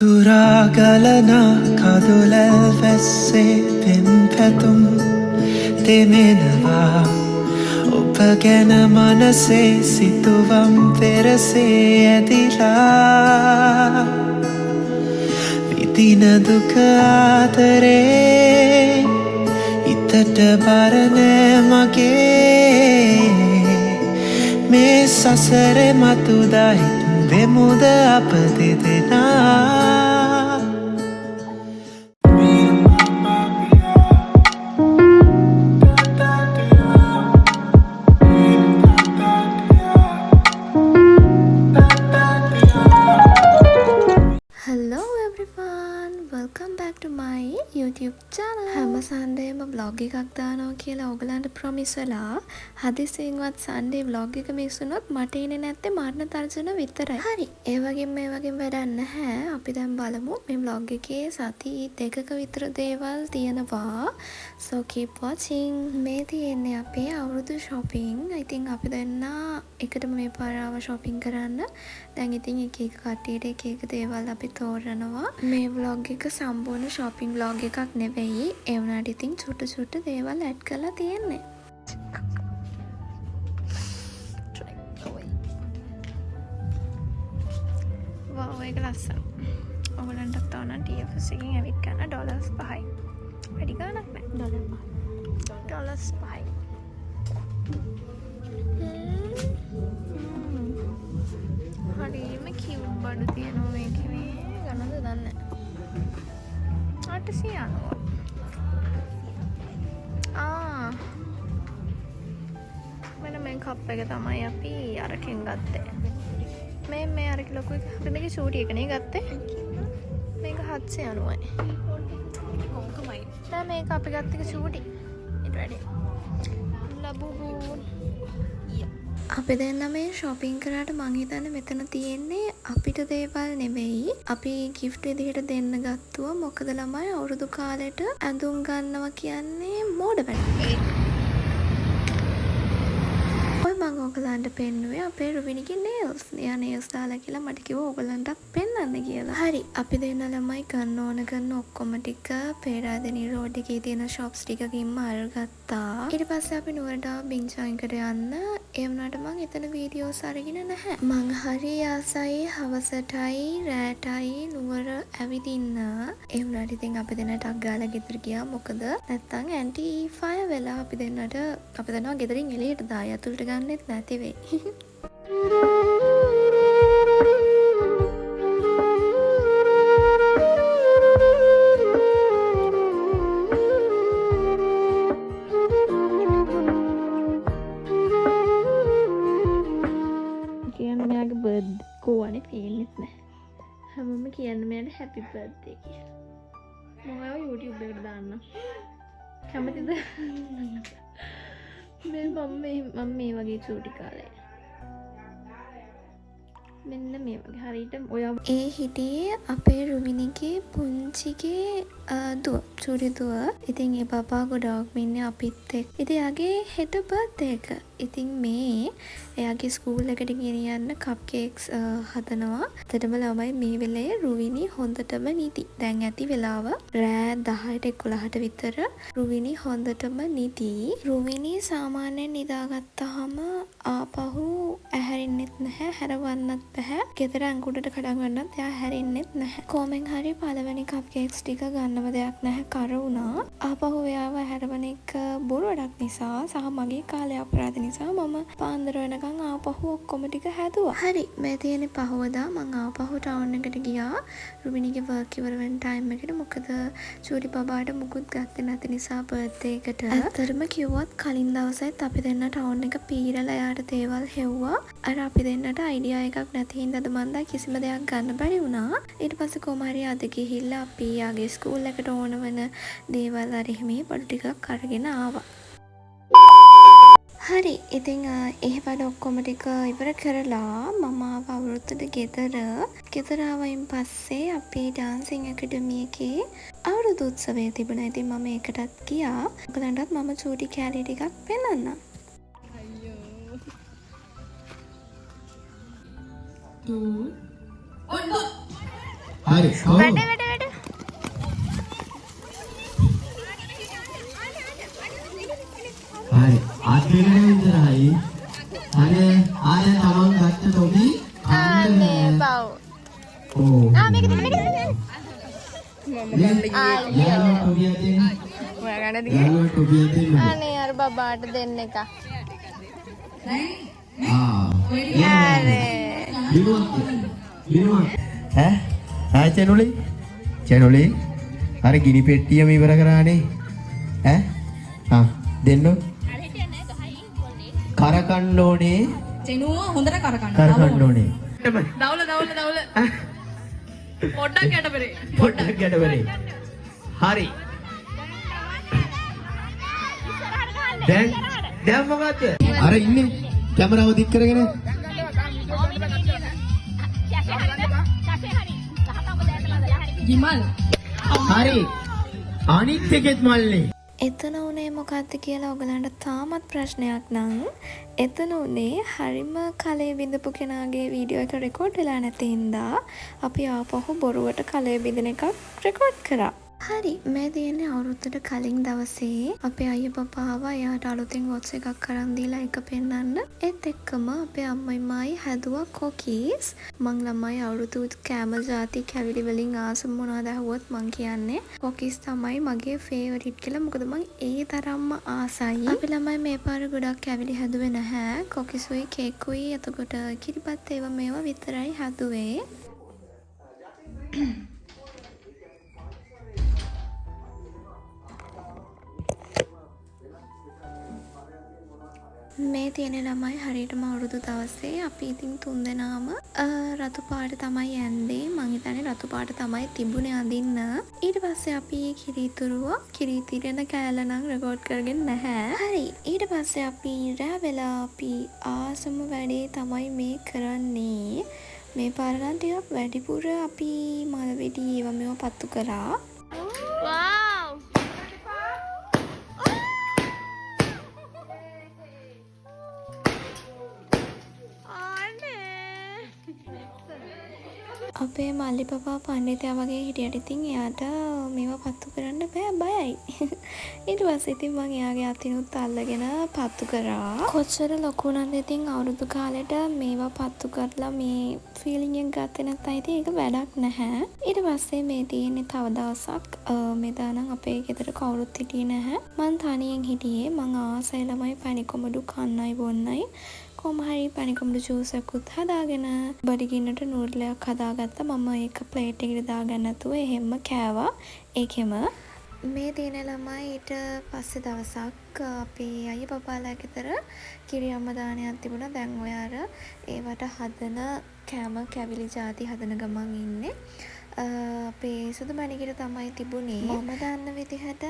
තුරාගලන කදුලල් වැස්සේ පෙම් පැතුම් දෙමෙනවා ඔබ ගැන මනසේ සිතුවම් පෙරසේ ඇදිලා විදින දුක ආදරේ හිතට බරනෑ මගේ මේ සසරේ මතුදා දෙමුද අප දෙදෙනා Hello everyone, welcome back to my YouTube channel. හැම සන්ඩේම vlog එකක් දානවා කියලා ඔයගලන්ට promise වෙලා හදිසියෙන්වත් සන්ඩේ vlog එක මිස් වුණොත් මට ඉන්නේ නැත්තේ මරණ තර්ජන විතරයි. හරි. ඒ වගේම වැඩක් නැහැ. අපි දැන් බලමු මේ vlog එකේ සති දෙකක විතර දේවල් තියෙනවා. So keep watching. මේ තියෙන්නේ අපේ අවුරුදු shopping. I think අපි දෙන්න එකටම මේ පාර ආව shopping කරන්න. දැන් ඉතින් එක කට්ටියට එක දේවල් අපි තෝරනවා. මේ vlog එක සම්පූර්ණ shopping vlog එකක් නෙවෙයි. ඒ වුණාට ඉතින් චුට්ට දේවල් ඇඩ් කරලා තියෙන්නේ. wow, ඒක ලස්සන. ඔයගලන්ටත් ඕන TFS එකෙන් ඇවිත් ගන්න $5යි. වැඩි ගාණක් නෑ. $5යි. හරිම කියුට් බඩු තියෙනවා මේකේ මේ ගණන්ද දන්නේ නැහැ 890 මෙන්න මේ කප් එක තමයි අපි අරකින් ගත්තේ මේ අරක ලොකු එක හරිනේ චූටි එක නේ ගත්තේ මේක 790යි කොහොමයි දැන් මේක අපි ගත්ත එක චූටි ඊට වැඩි ලබුබු අපි දෙන්න මේ shopping කරාට මං හිතන්නේ මෙතන තියෙන්නේ අපිට දේවල් නෙවෙයි අපි gift විදිහට දෙන්න ගත්තුවා මොකද ළමයි අවුරුදු කාලෙට ඇඳුම් ගන්නවා කියන්නේ මෝඩ වැඩක්. ඔය මං ඔයගලන්ට පෙන්නුවේ අපේ රුවිනිගේ nails. එයා nails දාලා කියලා මට කිව්වා ඔයගලන්ටත් පෙන්වන්න කියලා. හරි අපි දෙන්න ළමයි ගන්න ඕන කරන ඔක්කොම ටික පේරාදෙනී රෝඩ් එකේ තියෙන shops ටිකකින්ම අරගත්තා. ඊට පස්සේ අපි නුවරට බින්චායින්කට යන්න ඒ වුණාට මං එතන වීඩියෝස් අරගෙන නැහැ. මං හරි ආසයි හවසටයි රෑටයි නුවර ඇවිදින්න. ඒ වුණාට ඉතින් අපි දෙන්නට අග්ගාලා ගෙදර ගියා. මොකද නැත්තම් ඇන්ටි ෆයර් වෙලා අපි දෙන්නට අපි දන්නවා ගෙදරින් එළියට දායි අතුලට ගන්නෙත් නැති වෙයි. කෝවනේ පේන්නෙත් නැහැ. හැමෝම කියන්නේ මෙයාට happy birthday කියලා. මම ඔය YouTube එකට දාන්න. කැමතිද? මම මේ වගේ චූටි කාලේ. මෙන්න මේ වගේ හරියට ඔය ඒ හිටියේ අපේ රුවිනිගේ පුංචිගේ දුව චූටි දුව. ඉතින් ඒ බබා ගොඩක් ඉන්නේ අපිත් එක්ක. ඉතින් එයාගේ හෙට බර්ත්ඩේ එක. ඉතින් මේ එයාගේ ස්කූල් එකට ගෙනියන්න කප් කේක්ස් හදනවා. ඇත්තටම ළමයි මේ වෙලේ රුවිනි හොඳටම නිදි. දැන් ඇති වෙලාව රෑ 10ට 11ට විතර. රුවිනි හොඳටම නිදි. රුවිනි සාමාන්‍යයෙන් නිදාගත්තාම ආපහු ඇහැරෙන්නෙත් නැහැ. හැරවන්නත් බෑ. ගෙදර අඟුඩට කඩන් ගන්නත් එයා හැරෙන්නෙත් නැහැ. කොමෙන් හරි පළවෙනි කප් කේක්ස් ටික ගන්නව දෙයක් නැහැ. කර වුණා. ආපහු එයාව හැරවන එක බොරු වැඩක් නිසා සහ මගේ කාලේ අපරාධ නිසා මම පාන්දර වෙනකන් ආපහු ඔක්කොම ටික හැදුවා. හරි මේ තියෙන්නේ පහවදා මං ආපහු ටවුන් එකට ගියා. රුබිනිගේ වර්ක් ඉවර වෙන ටයිම් එකට මොකද චූටි බබාට මුකුත් ගත්තේ නැති නිසා බර්ත්ඩේ එකට. ඇත්තටම කිව්වොත් කලින් දවසෙත් අපි දෙන්න ටවුන් එක පීරලා යාට දේවල් හෙව්වා. අර අපි දෙන්නට අයිඩියා එකක් නැති හින්දාද මන්දා කිසිම දෙයක් ගන්න බැරි වුණා. ඊට පස්සේ කොහොම හරි අද ගිහිල්ලා අපි යාගේ ස්කූල් එකට ඕන වෙන දේවල් අර එහෙම බඩු ටිකක් අරගෙන ආවා. හරි ඉතින් ඒ වැඩ ඔක්කොම ටික ඉවර කරලා මම ආව අවුරුද්දට ගෙදර ආවයින් පස්සේ අපේ ඩාන්සින් ඇකඩමි එකේ අවුරුදු උත්සවය තිබුණා. ඉතින් මම ඒකටත් ගියා. ඔයගලන්ටත් මම චූටි කැලේ ටිකක් පෙන්නන්නම්. අයියෝ හරි. ඔව්. වැඩ. හරි. අදිනේ ඉඳරයි. අනේ තමන් ගත්ත තොපි අනේ බව්. ඔව්. මේක දෙන්න. යාළුවා තොපිය දෙන්න. යාළුවා තොපිය දෙන්න. අනේ අර බබාට දෙන්න එක. ඈ චැනුලේ අර ගිනි පෙට්ටියම ඉවර කරානේ ඈ දෙන්න කරකන්න ඕනේ චෙනුව හොඳට කරකන්න ඕනේ දවුල පොඩ්ඩක් ගැටපරේ හරි දැන් මොකද්ද අර ඉන්නේ කැමරාව දික් කරගෙන ගිමල් හරි අනිත් එකෙත් මල්ලේ එතන උනේ මොකක්ද කියලා ඔයගලන්ට තාමත් ප්‍රශ්නයක් නම් එතන උනේ හරිම කලේ බිඳපු කෙනාගේ වීඩියෝ එක රෙකෝඩ් වෙලා නැති හින්දා අපි ආපහු බොරුවට කලේ බිඳින එකක් රෙකෝඩ් කරා. හරි මේ තියෙන්නේ අවුරුද්දට කලින් දවසේ අපේ අයියා පපා ආවා එයාට අලුතෙන් වොට්ස් එකක් අරන් දීලා එක පෙන්නන්න. ඒත් එක්කම අපේ අම්මයි මායි හැදුවා කොකීස්. මං ළමයි අවුරුදු කෑමල් ಜಾති කැවිලි වලින් ආසම මොනවද ඇහුවොත් මං කියන්නේ කොකීස් තමයි මගේ ෆේවරිට් කියලා. මොකද මං ඒ තරම්ම ආසයි. අපි ළමයි මේ පාර ගොඩක් කැවිලි හැදුවේ නැහැ. කොකීස්ුයි කේකුයි එතකොට කිරිපත් ඒවා මේවා විතරයි හැදුවේ. මේ තියෙන ළමයි හරියටම අවුරුදු දවසේ අපි ඉතින් 3 දෙනාම රතු පාට තමයි ඇන්දේ. මං හිතන්නේ රතු පාට තමයි තිබුණේ අඳින්න. ඊට පස්සේ අපි කිරි තිරෙන කෑල්ල නම් රෙකෝඩ් කරගෙන නැහැ. හරි ඊට පස්සේ අපි රෑ වෙලා අපි ආසම වැඩේ තමයි මේ කරන්නේ. මේ පාර නම් ටිකක් වැඩිපුර අපි මල් වෙඩි ඒවා මේවා පත්තු කරා. අපේ මල්ලි පපා පණ්ඩිතයා වගේ හිටියට ඉතින් එයාට මේවා පත්තු කරන්න බයයි. ඊට පස්සේ ඉතින් මං එයාගේ අතිනුත් අල්ලගෙන පත්තු කරා. කොච්චර ලොකු වුණාද ඉතින් අවුරුදු කාලෙට මේවා පත්තු කරලා මේ ෆීලිං එක ගත්තේ නැත්නම් ඉතින් ඒක වැඩක් නැහැ. ඊට පස්සේ මේ තියෙන්නේ තව දවසක් මෙදා නම් අපේ ගෙදර කවුරුත් හිටියේ නැහැ. මං තනියෙන් හිටියේ. මං ආසයි ළමයි පණිකොමඩු කන්නයි බොන්නයි. කොහොම හරි පණිකොමඩු ජූස් එකකුත් හදාගෙන බඩගින්නට නූඩ්ලයක් හදාගත්තා. මම ඒක ප්ලේට් එකට දාගන්න නැතුව එහෙම්ම කෑවා. ඒකෙම මේ තියෙන ළමයි ඊට පස්සේ දවසක් අපේ අයියා පපාලා ගෙදර කිරි අම්ම දානයක් තිබුණා. දැන් ඔය අර ඒවට හදන කෑම කැවිලි ಜಾති හදන ගමන් ඉන්නේ. අපේ සුදු මණිකට තමයි තිබුණේ. මම දන්න විදිහට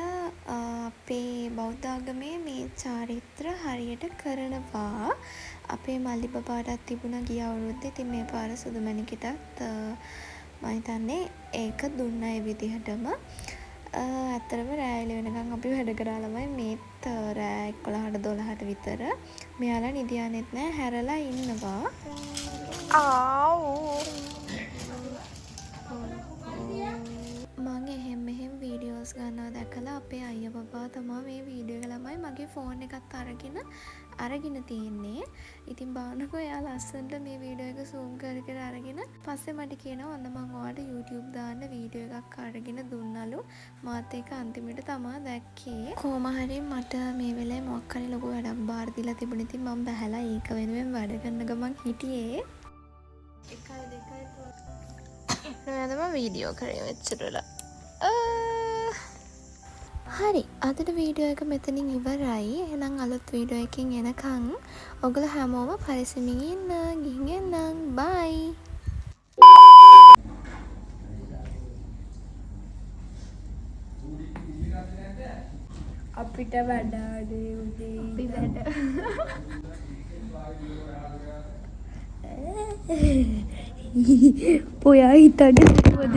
අපේ බෞද්ධ ආගමේ මේ චාරිත්‍ර හරියට කරනවා. අපේ මල්ලි බබාටත් තිබුණා ගිය අවුරුද්දේ. ඉතින් මේ පාර සුදු මණිකටත් මම හිතන්නේ ඒක දුන්න ඒ විදිහටම. ඇත්තටම රෑ එළි වෙනකන් අපි වැඩ කරා ළමයි. මේත් රෑ 11ට 12ට විතර. මෙයාලා නිදියන්නෙත් නෑ හැරලා ඉන්නවා. මං එහෙම වීඩියෝස් ගන්නවා දැකලා අපේ අයියා බබා තමයි මේ වීඩියෝ එක ළමයි මගේ ෆෝන් එකත් අරගෙන තියෙන්නේ. ඉතින් බලන්නකෝ එයා ලස්සනට මේ වීඩියෝ එක zoom කර අරගෙන පස්සේ මට කියනවා ඔන්න මං ඔයාලට YouTube දාන්න වීඩියෝ එකක් අරගෙන දුන්නලු. මාත් ඒක අන්තිමට තමයි දැක්කේ. කොහොම හරි මට මේ වෙලාවේ මොකක් හරි ලොකු වැඩක් බාර දීලා තිබුණ ඉතින් මම බහැලා ඒක වෙනුවෙන් වැඩ කරන ගමන් හිටියේ. 1 2 3 නේදම වීඩියෝ කරේ වෙච්චරලා. හරි අදට වීඩියෝ එක මෙතනින් ඉවරයි. එහෙනම් අලුත් වීඩියෝ එකකින් එනකන් ඔයගොල්ලෝ හැමෝම පරිස්සමින් ඉන්න. ගිහින් එන්නම්. බයි. අපිට වැඩාඩේ උදේ අපි වැඩ පොයා හිතන්නේ මොකද